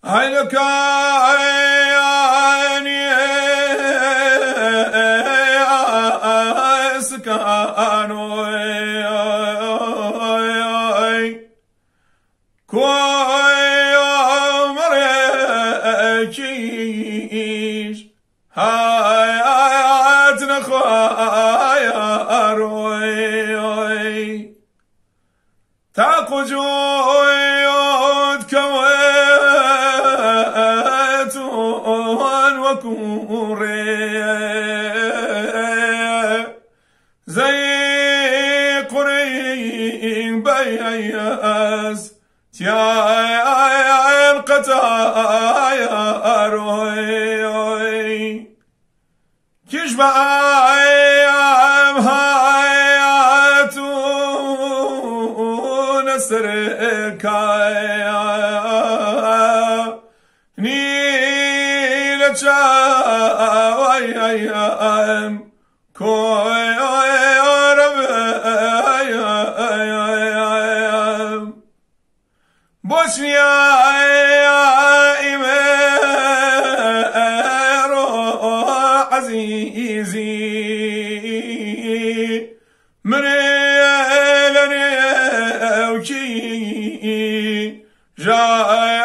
عينك عيني سكانو كوي مريكيش هاياتنا خوايا روي تاقو جويود كويتون وكوري زي قرين بياس تياين قتايا روي كيش بأيام هاياتون سركايا نيل شاويا كوي بوشنيا إميرو عزيزي مريلني وكي جاي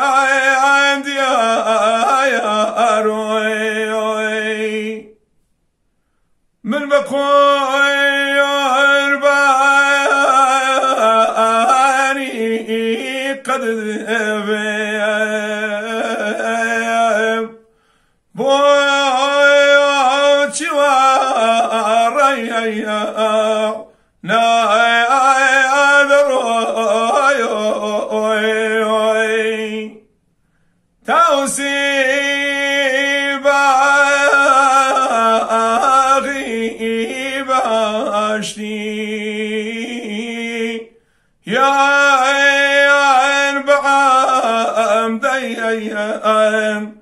عندي يا روي من بقوي قد ذهب بوي شواري ناي توسي باغي باشتي يا بعم ديم